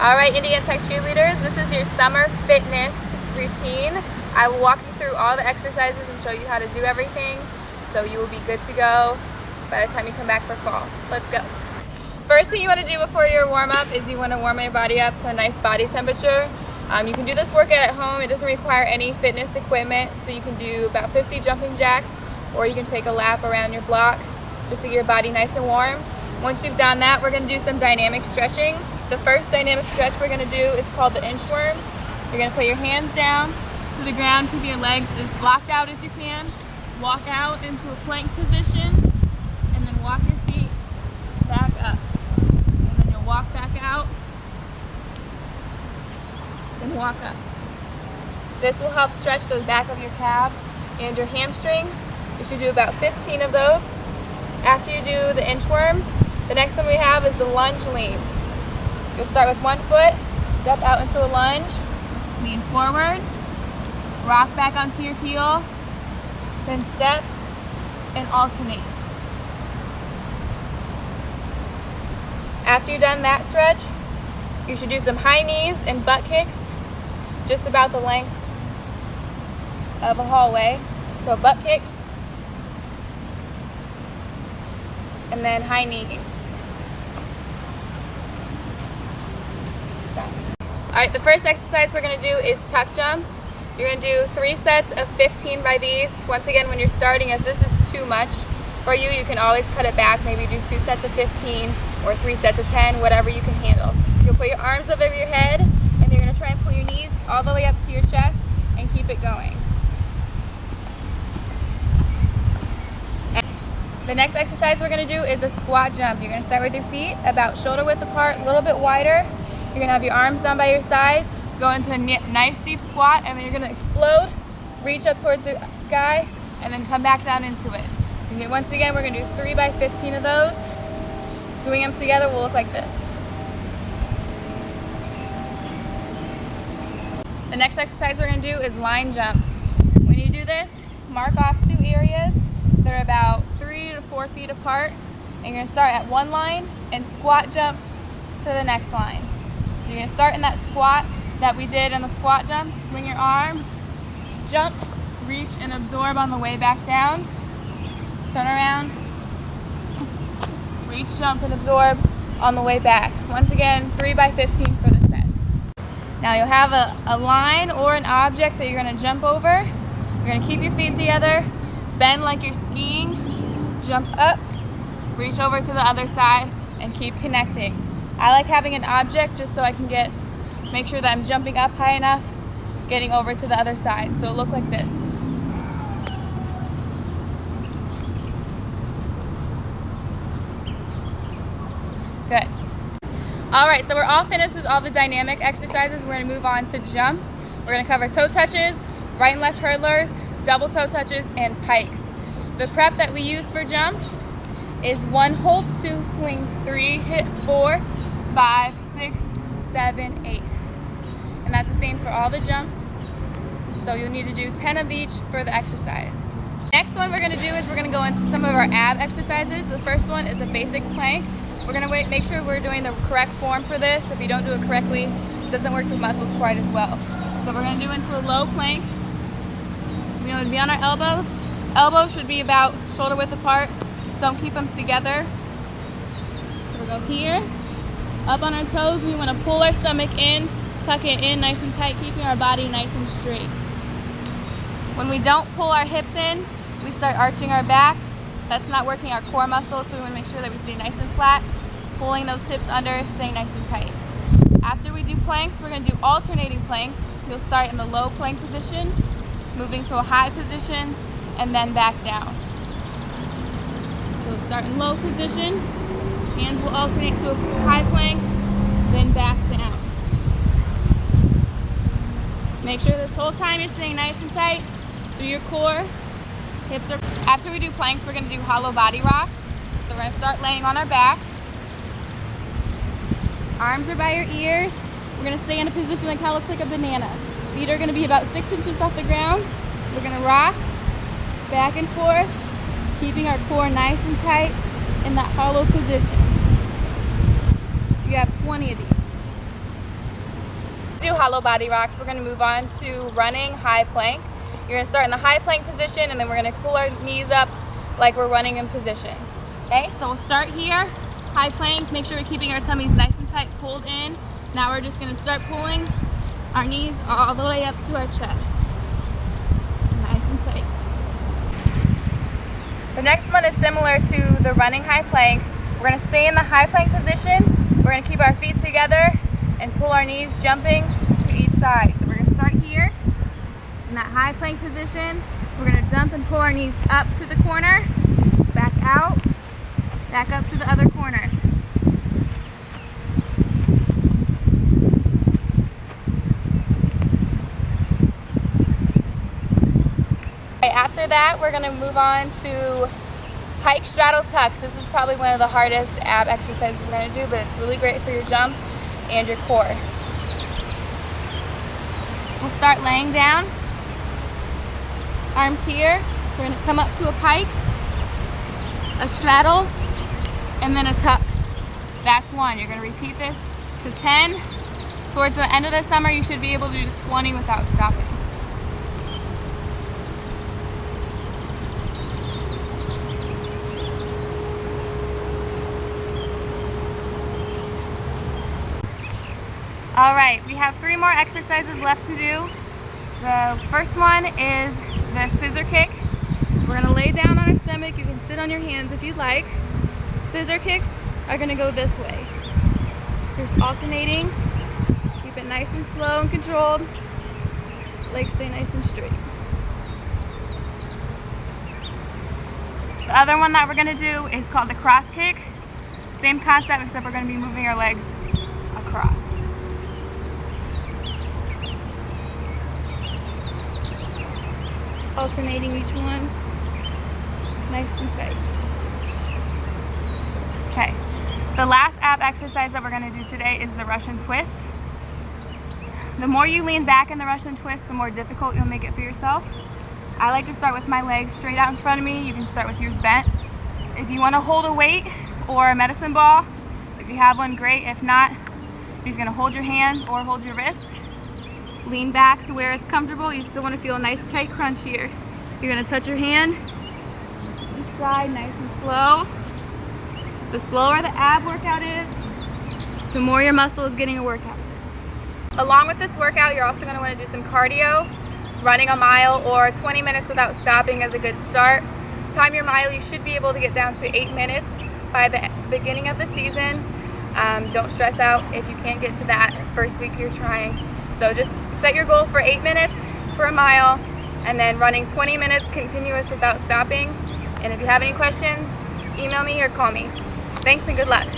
All right, Indiana Tech cheerleaders, this is your summer fitness routine. I will walk you through all the exercises and show you how to do everything, so you will be good to go by the time you come back for fall. Let's go. First thing you want to do before your warm-up is you want to warm your body up to a nice body temperature. You can do this workout at home. It doesn't require any fitness equipment, so you can do about 50 jumping jacks, or you can take a lap around your block just to get your body nice and warm. Once you've done that, we're going to do some dynamic stretching. The first dynamic stretch we're going to do is called the inchworm. You're going to put your hands down to the ground, keep your legs as blocked out as you can. Walk out into a plank position, and then walk your feet back up. And then you'll walk back out, and walk up. This will help stretch the back of your calves and your hamstrings. You should do about 15 of those. After you do the inchworms, the next one we have is the lunge leans. You'll start with one foot, step out into a lunge, lean forward, rock back onto your heel, then step and alternate. After you've done that stretch, you should do some high knees and butt kicks, just about the length of a hallway. So butt kicks, and then high knees. Stop. All right, the first exercise we're going to do is tuck jumps. You're going to do 3 sets of 15 by these. Once again, when you're starting, if this is too much for you, you can always cut it back. Maybe do 2 sets of 15 or 3 sets of 10, whatever you can handle. You'll put your arms over your head, and you're going to try and pull your knees all the way up to your chest and keep it going. The next exercise we're going to do is a squat jump. You're going to start with your feet about shoulder width apart, a little bit wider. You're going to have your arms down by your side, go into a nice deep squat, and then you're going to explode, reach up towards the sky, and then come back down into it. And once again, we're going to do 3 by 15 of those. Doing them together will look like this. The next exercise we're going to do is line jumps. When you do this, mark off 2 areas. They're about 3 to 4 feet apart, and you're going to start at one line and squat jump to the next line. So you're going to start in that squat that we did in the squat jump. Swing your arms, jump, reach, and absorb on the way back down. Turn around, reach, jump, and absorb on the way back. Once again, 3 by 15 for the set. Now you'll have a line or an object that you're going to jump over. You're going to keep your feet together, bend like you're skiing, jump up, reach over to the other side, and keep connecting. I like having an object just so I can make sure that I'm jumping up high enough, getting over to the other side. So it'll look like this. Good. All right, so we're all finished with all the dynamic exercises. We're going to move on to jumps. We're going to cover toe touches, right and left hurdlers, double toe touches, and pikes. The prep that we use for jumps is 1 hold, 2 swing, 3 hit, 4, 5, 6, 7, 8. And that's the same for all the jumps. So you'll need to do 10 of each for the exercise. Next one we're going to do is we're going to go into some of our ab exercises. The first one is a basic plank. We're going to make sure we're doing the correct form for this. If you don't do it correctly, it doesn't work the muscles quite as well. So we're going to do into a low plank. We're going to be on our elbows. Elbows should be about shoulder width apart. Don't keep them together. So we'll go here. Up on our toes, we want to pull our stomach in, tuck it in nice and tight, keeping our body nice and straight. When we don't pull our hips in, we start arching our back. That's not working our core muscles, so we want to make sure that we stay nice and flat, pulling those hips under, staying nice and tight. After we do planks, we're going to do alternating planks. You'll start in the low plank position, moving to a high position, and then back down. So we'll start in low position, hands will alternate to a high plank, then back down. Make sure this whole time you're staying nice and tight through your core. Hips are. After we do planks, we're going to do hollow body rocks. So we're going to start laying on our back. Arms are by your ears. We're going to stay in a position that kind of looks like a banana. Feet are going to be about 6 inches off the ground. We're going to rock back and forth, keeping our core nice and tight in that hollow position. You have 20 of these. do hollow body rocks, we're going to move on to running high plank. You're going to start in the high plank position, and then we're going to pull our knees up like we're running in position. Okay, so we'll start here, high plank. Make sure we're keeping our tummies nice and tight, pulled in. Now we're just going to start pulling our knees all the way up to our chest. Nice and tight. The next one is similar to the running high plank. We're going to stay in the high plank position. We're going to keep our feet together and pull our knees jumping to each side. So we're going to start here in that high plank position. We're going to jump and pull our knees up to the corner, back out, back up to the other corner. After that, we're going to move on to pike straddle tucks. This is probably one of the hardest ab exercises we're going to do, but it's really great for your jumps and your core. We'll start laying down, arms here. We're going to come up to a pike, a straddle, and then a tuck. That's one. You're going to repeat this to 10. Towards the end of the summer, you should be able to do 20 without stopping. All right, we have 3 more exercises left to do. The first one is the scissor kick. We're gonna lay down on our stomach. You can sit on your hands if you'd like. Scissor kicks are gonna go this way. Just alternating. Keep it nice and slow and controlled. Legs stay nice and straight. The other one that we're gonna do is called the cross kick. Same concept, except we're gonna be moving our legs across. Alternating each one, nice and tight. Okay, the last ab exercise that we're going to do today is the Russian twist. The more you lean back in the Russian twist, the more difficult you'll make it for yourself. I like to start with my legs straight out in front of me. You can start with yours bent. If you want to hold a weight or a medicine ball, if you have one, great. If not, you're just going to hold your hands or hold your wrist. Lean back to where it's comfortable. You still want to feel a nice tight crunch here. You're going to touch your hand each side, nice and slow. The slower the ab workout is, the more your muscle is getting a workout. Along with this workout, you're also going to want to do some cardio. Running a mile or 20 minutes without stopping is a good start. Time your mile, you should be able to get down to 8 minutes by the beginning of the season. Don't stress out if you can't get to that first week you're trying. So just set your goal for 8 minutes for a mile, and then running 20 minutes continuous without stopping. And if you have any questions, email me or call me. Thanks and good luck.